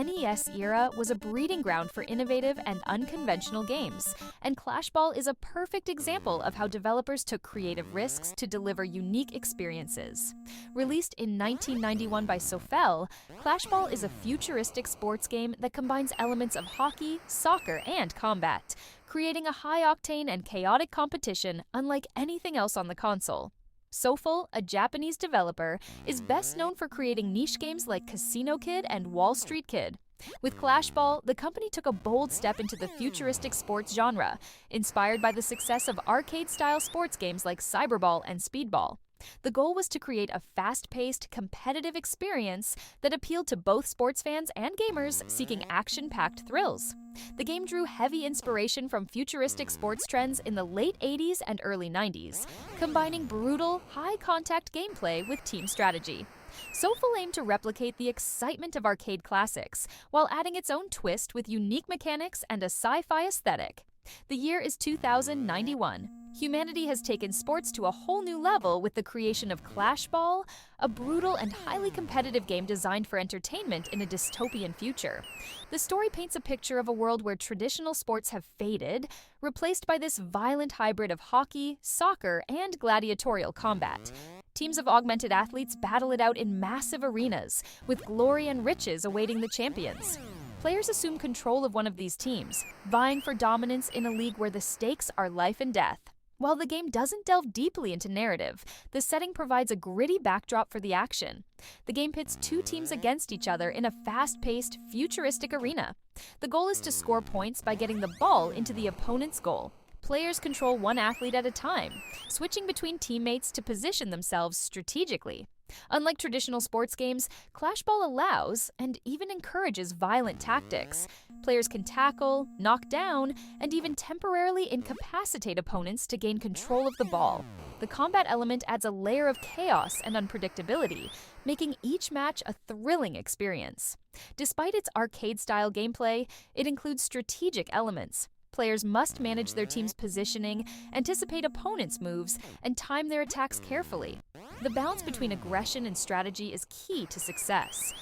NES era was a breeding ground for innovative and unconventional games, and KlashBall is a perfect example of how developers took creative risks to deliver unique experiences. Released in 1991 by Sofel, KlashBall is a futuristic sports game that combines elements of hockey, soccer, and combat, creating a high-octane and chaotic competition unlike anything else on the console. Sofel, a Japanese developer, is best known for creating niche games like Casino Kid and Wall Street Kid. With KlashBall, the company took a bold step into the futuristic sports genre, inspired by the success of arcade-style sports games like Cyberball and Speedball. The goal was to create a fast-paced, competitive experience that appealed to both sports fans and gamers seeking action-packed thrills. The game drew heavy inspiration from futuristic sports trends in the late 80s and early 90s, combining brutal, high-contact gameplay with team strategy. Sofel aimed to replicate the excitement of arcade classics, while adding its own twist with unique mechanics and a sci-fi aesthetic. The year is 2091. Humanity has taken sports to a whole new level with the creation of KlashBall, a brutal and highly competitive game designed for entertainment in a dystopian future. The story paints a picture of a world where traditional sports have faded, replaced by this violent hybrid of hockey, soccer, and gladiatorial combat. Teams of augmented athletes battle it out in massive arenas, with glory and riches awaiting the champions. Players assume control of one of these teams, vying for dominance in a league where the stakes are life and death. While the game doesn't delve deeply into narrative, the setting provides a gritty backdrop for the action. The game pits two teams against each other in a fast-paced, futuristic arena. The goal is to score points by getting the ball into the opponent's goal. Players control one athlete at a time, switching between teammates to position themselves strategically. Unlike traditional sports games, KlashBall allows and even encourages violent tactics. Players can tackle, knock down, and even temporarily incapacitate opponents to gain control of the ball. The combat element adds a layer of chaos and unpredictability, making each match a thrilling experience. Despite its arcade-style gameplay, it includes strategic elements. Players must manage their team's positioning, anticipate opponents' moves, and time their attacks carefully. The balance between aggression and strategy is key to success.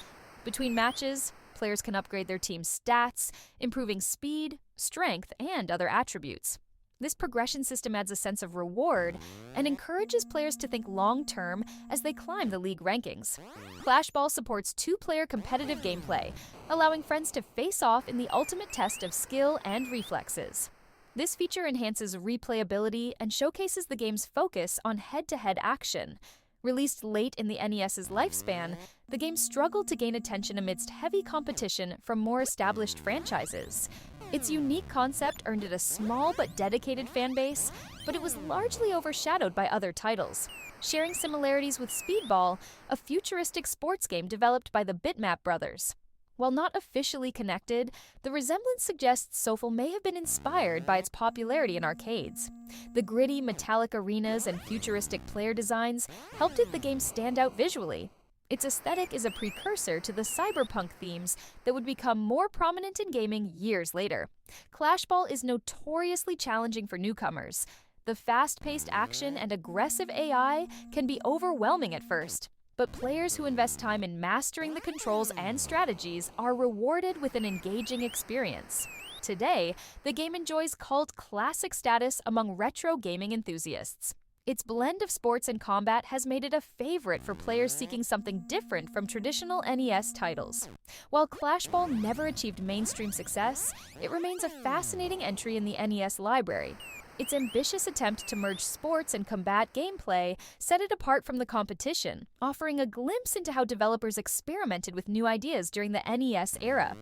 Between matches, players can upgrade their team's stats, improving speed, strength, and other attributes. This progression system adds a sense of reward and encourages players to think long-term as they climb the league rankings. KlashBall supports two-player competitive gameplay, allowing friends to face off in the ultimate test of skill and reflexes. This feature enhances replayability and showcases the game's focus on head-to-head action. Released late in the NES's lifespan, the game struggled to gain attention amidst heavy competition from more established franchises. Its unique concept earned it a small but dedicated fan base, but it was largely overshadowed by other titles. Sharing similarities with Speedball, a futuristic sports game developed by the Bitmap brothers. While not officially connected, the resemblance suggests Sofel may have been inspired by its popularity in arcades. The gritty, metallic arenas and futuristic player designs helped the game stand out visually. Its aesthetic is a precursor to the cyberpunk themes that would become more prominent in gaming years later. KlashBall is notoriously challenging for newcomers. The fast-paced action and aggressive AI can be overwhelming at first, but players who invest time in mastering the controls and strategies are rewarded with an engaging experience. Today, the game enjoys cult classic status among retro gaming enthusiasts. Its blend of sports and combat has made it a favorite for players seeking something different from traditional NES titles. While KlashBall never achieved mainstream success, it remains a fascinating entry in the NES library. Its ambitious attempt to merge sports and combat gameplay set it apart from the competition, offering a glimpse into how developers experimented with new ideas during the NES era.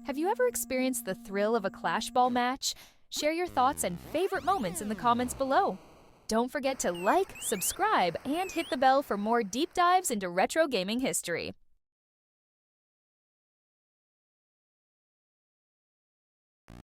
Have you ever experienced the thrill of a KlashBall match? Share your thoughts and favorite moments in the comments below. Don't forget to like, subscribe, and hit the bell for more deep dives into retro gaming history.